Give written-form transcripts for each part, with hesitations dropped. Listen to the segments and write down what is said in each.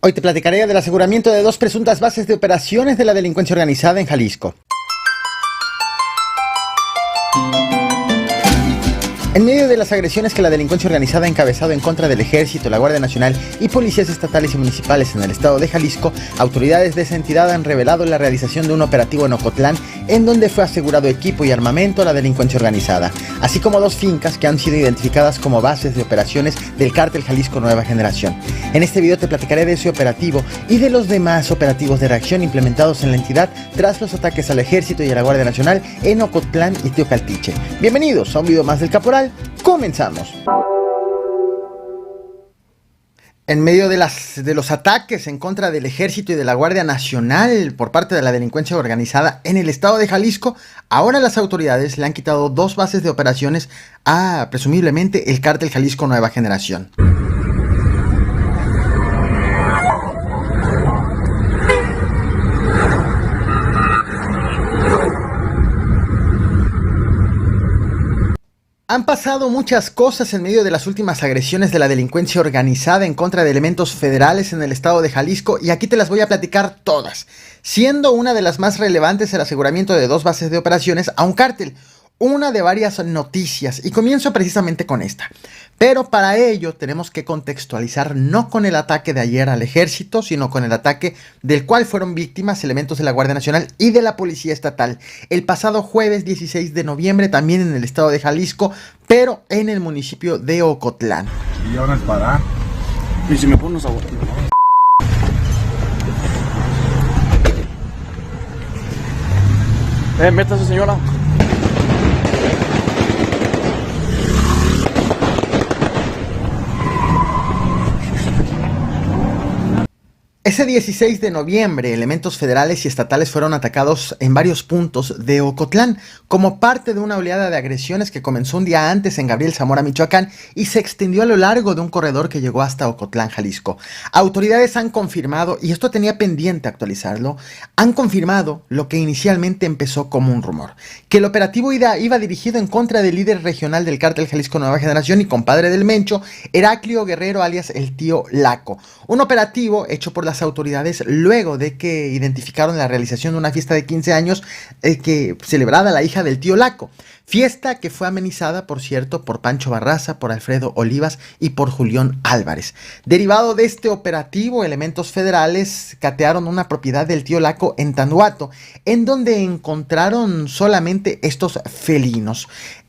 Hoy te platicaré del aseguramiento de 2 presuntas bases de operaciones de la delincuencia organizada en Jalisco. En medio de las agresiones que la delincuencia organizada ha encabezado en contra del Ejército, la Guardia Nacional y policías estatales y municipales en el estado de Jalisco, autoridades de esa entidad han revelado la realización de un operativo en Ocotlán, en donde fue asegurado equipo y armamento a la delincuencia organizada, así como 2 fincas que han sido identificadas como bases de operaciones del Cártel Jalisco Nueva Generación. En este video te platicaré de ese operativo y de los demás operativos de reacción implementados en la entidad tras los ataques al Ejército y a la Guardia Nacional en Ocotlán y Teocaltiche. Bienvenidos a un video más del Caporal. Comenzamos. En medio de los ataques en contra del Ejército y de la Guardia Nacional por parte de la delincuencia organizada en el estado de Jalisco, ahora las autoridades le han quitado 2 bases de operaciones a, presumiblemente, el Cártel Jalisco Nueva Generación. Han pasado muchas cosas en medio de las últimas agresiones de la delincuencia organizada en contra de elementos federales en el estado de Jalisco, y aquí te las voy a platicar todas, siendo una de las más relevantes el aseguramiento de 2 bases de operaciones a un cártel, una de varias noticias, y comienzo precisamente con esta. Pero para ello tenemos que contextualizar no con el ataque de ayer al Ejército, sino con el ataque del cual fueron víctimas elementos de la Guardia Nacional y de la Policía Estatal el pasado jueves 16 de noviembre, también en el estado de Jalisco, pero en el municipio de Ocotlán. Y una espada. Y si me pones a botar. Métase, señora. Ese 16 de noviembre, elementos federales y estatales fueron atacados en varios puntos de Ocotlán, como parte de una oleada de agresiones que comenzó un día antes en Gabriel Zamora, Michoacán, y se extendió a lo largo de un corredor que llegó hasta Ocotlán, Jalisco. Autoridades han confirmado, y esto tenía pendiente actualizarlo, han confirmado lo que inicialmente empezó como un rumor, que el operativo iba dirigido en contra del líder regional del Cártel Jalisco Nueva Generación y compadre del Mencho, Heraclio Guerrero alias el Tío Laco. Un operativo hecho por las autoridades luego de que identificaron la realización de una fiesta de 15 años que celebrada la hija del Tío Laco. Fiesta que fue amenizada, por cierto, por Pancho Barraza, por Alfredo Olivas y por Julián Álvarez. Derivado de este operativo, elementos federales catearon una propiedad del Tío Laco en Tanduato, en donde encontraron solamente estos felinos.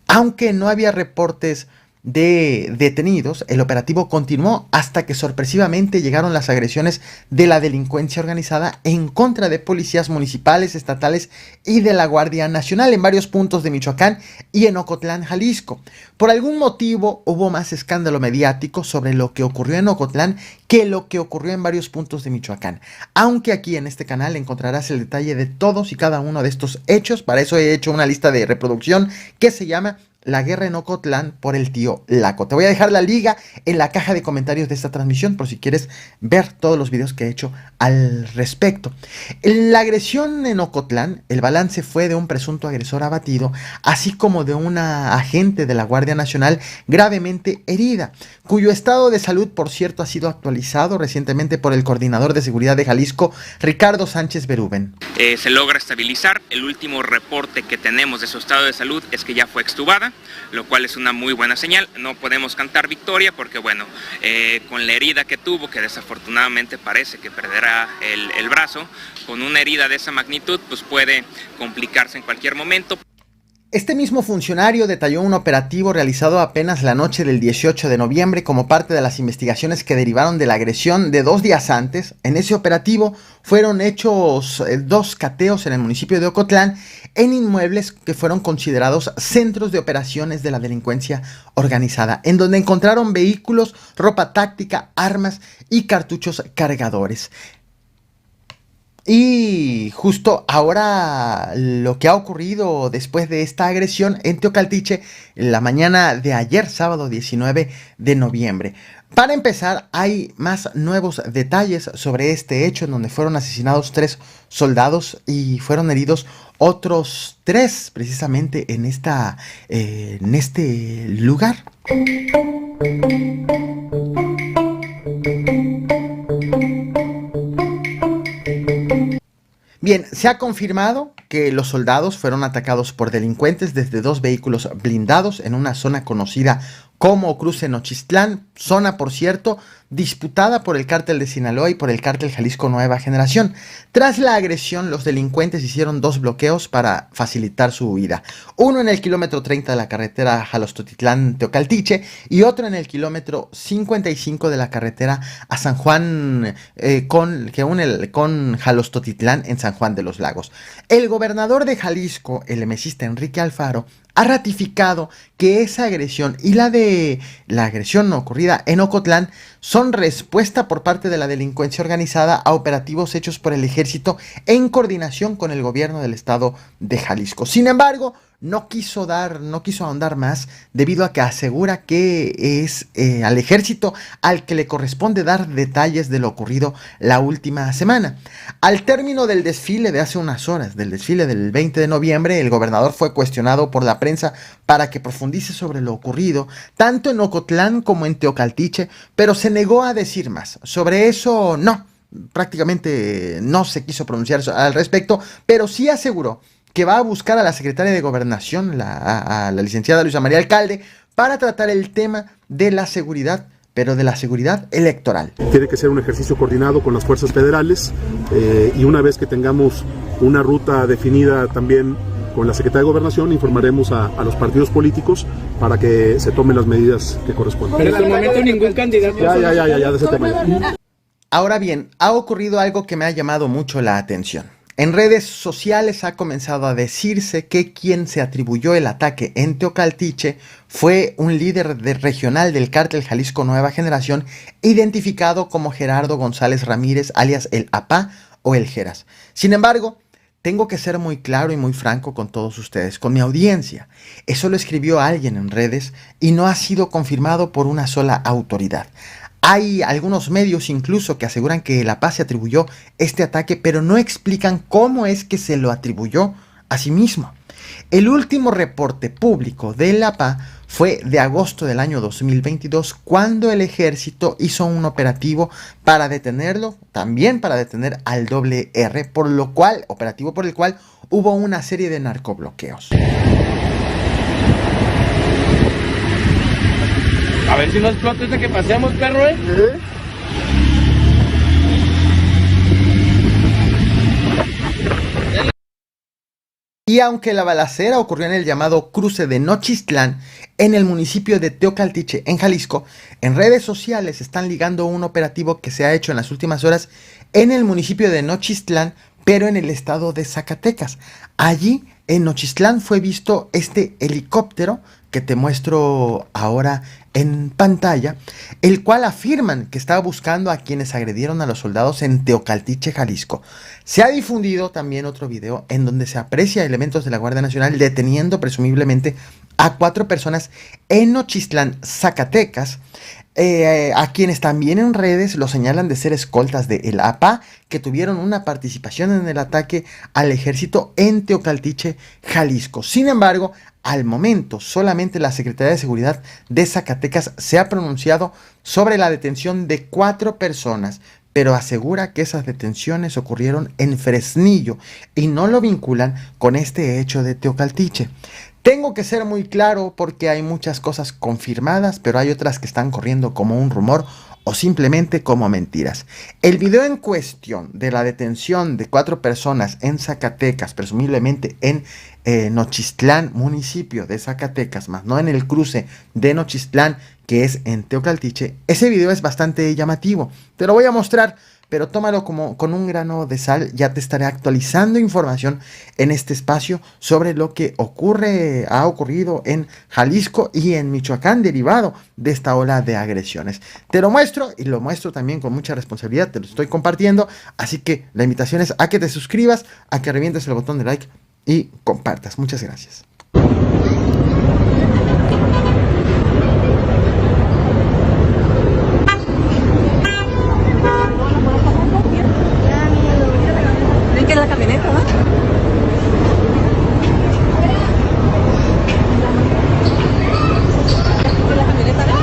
Aunque no había reportes de detenidos, el operativo continuó hasta que sorpresivamente llegaron las agresiones de la delincuencia organizada en contra de policías municipales, estatales y de la Guardia Nacional en varios puntos de Michoacán y en Ocotlán, Jalisco. Por algún motivo hubo más escándalo mediático sobre lo que ocurrió en Ocotlán que lo que ocurrió en varios puntos de Michoacán, aunque aquí en este canal encontrarás el detalle de todos y cada uno de estos hechos. Para eso he hecho una lista de reproducción que se llama La guerra en Ocotlán por el Tío Laco. Te voy a dejar la liga en la caja de comentarios de esta transmisión por si quieres ver todos los videos que he hecho al respecto. La agresión en Ocotlán, el balance fue de un presunto agresor abatido, así como de una agente de la Guardia Nacional gravemente herida, cuyo estado de salud, por cierto, ha sido actualizado recientemente por el coordinador de seguridad de Jalisco, Ricardo Sánchez Berúben. Se logra estabilizar. El último reporte que tenemos de su estado de salud es que ya fue extubada, lo cual es una muy buena señal. No podemos cantar victoria porque, bueno, con la herida que tuvo, que desafortunadamente parece que perderá el brazo, con una herida de esa magnitud, pues puede complicarse en cualquier momento. Este mismo funcionario detalló un operativo realizado apenas la noche del 18 de noviembre como parte de las investigaciones que derivaron de la agresión de 2 días antes. En ese operativo fueron hechos 2 cateos en el municipio de Ocotlán en inmuebles que fueron considerados centros de operaciones de la delincuencia organizada, en donde encontraron vehículos, ropa táctica, armas y cartuchos cargadores. Y justo ahora lo que ha ocurrido después de esta agresión en Teocaltiche, la mañana de ayer, sábado 19 de noviembre. Para empezar, hay más nuevos detalles sobre este hecho en donde fueron asesinados 3 soldados y fueron heridos otros 3 precisamente en este lugar. Bien, se ha confirmado que los soldados fueron atacados por delincuentes desde 2 vehículos blindados en una zona conocida como Cruce Nochistlán, zona, por cierto, disputada por el cártel de Sinaloa y por el cártel Jalisco Nueva Generación. Tras la agresión, los delincuentes hicieron 2 bloqueos para facilitar su huida. Uno en el kilómetro 30 de la carretera Jalostotitlán-Teocaltiche y otro en el kilómetro 55 de la carretera a San Juan, que une con Jalostotitlán en San Juan de los Lagos. El gobernador de Jalisco, el emesista Enrique Alfaro, ha ratificado que esa agresión y la agresión ocurrida en Ocotlán son respuesta por parte de la delincuencia organizada a operativos hechos por el ejército en coordinación con el gobierno del estado de Jalisco. Sin embargo, no quiso ahondar más debido a que asegura que es al ejército al que le corresponde dar detalles de lo ocurrido la última semana. Al término del desfile de hace unas horas, del desfile del 20 de noviembre, el gobernador fue cuestionado por la prensa para que profundice sobre lo ocurrido, tanto en Ocotlán como en Teocaltiche, pero se negó a decir más. Sobre eso prácticamente no se quiso pronunciar al respecto, pero sí aseguró que va a buscar a la secretaria de Gobernación, a la licenciada Luisa María Alcalde, para tratar el tema de la seguridad, pero de la seguridad electoral. Tiene que ser un ejercicio coordinado con las fuerzas federales y una vez que tengamos una ruta definida también con la Secretaría de Gobernación, informaremos a los partidos políticos para que se tomen las medidas que corresponden. Pero hasta el momento ningún candidato. Ya, de ese tema ya. Ahora bien, ha ocurrido algo que me ha llamado mucho la atención. En redes sociales ha comenzado a decirse que quien se atribuyó el ataque en Teocaltiche fue un líder regional del cártel Jalisco Nueva Generación, identificado como Gerardo González Ramírez, alias el APA o el Geras. Sin embargo, tengo que ser muy claro y muy franco con todos ustedes, con mi audiencia. Eso lo escribió alguien en redes y no ha sido confirmado por una sola autoridad. Hay algunos medios incluso que aseguran que la APA se atribuyó este ataque, pero no explican cómo es que se lo atribuyó a sí mismo. El último reporte público de la APA fue de agosto del año 2022, cuando el ejército hizo un operativo para detenerlo, también para detener al R, operativo por el cual hubo una serie de narcobloqueos. A ver si no explota este que paseamos, perro, ¿eh? Y aunque la balacera ocurrió en el llamado cruce de Nochistlán, en el municipio de Teocaltiche, en Jalisco, en redes sociales están ligando un operativo que se ha hecho en las últimas horas en el municipio de Nochistlán, pero en el estado de Zacatecas. Allí, en Nochistlán, fue visto este helicóptero que te muestro ahora en pantalla, el cual afirman que estaba buscando a quienes agredieron a los soldados en Teocaltiche, Jalisco. Se ha difundido también otro video en donde se aprecia elementos de la Guardia Nacional deteniendo presumiblemente a 4 personas en Nochistlán, Zacatecas, a quienes también en redes lo señalan de ser escoltas de el APA, que tuvieron una participación en el ataque al ejército en Teocaltiche, Jalisco. Sin embargo, al momento, solamente la Secretaría de Seguridad de Zacatecas se ha pronunciado sobre la detención de 4 personas, pero asegura que esas detenciones ocurrieron en Fresnillo y no lo vinculan con este hecho de Teocaltiche. Tengo que ser muy claro porque hay muchas cosas confirmadas, pero hay otras que están corriendo como un rumor o simplemente como mentiras. El video en cuestión de la detención de 4 personas en Zacatecas, presumiblemente en Nochistlán, municipio de Zacatecas, más no en el cruce de Nochistlán, que es en Teocaltiche, ese video es bastante llamativo. Te lo voy a mostrar, pero tómalo como con un grano de sal. Ya te estaré actualizando información en este espacio sobre lo que ha ocurrido en Jalisco y en Michoacán derivado de esta ola de agresiones. Te lo muestro y lo muestro también con mucha responsabilidad, te lo estoy compartiendo, así que la invitación es a que te suscribas, a que revientes el botón de like y compartas. Muchas gracias. Que es la camioneta, ¿no? La camioneta, ¿no?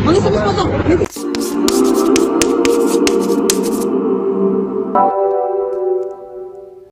¿Dónde está mi esposo?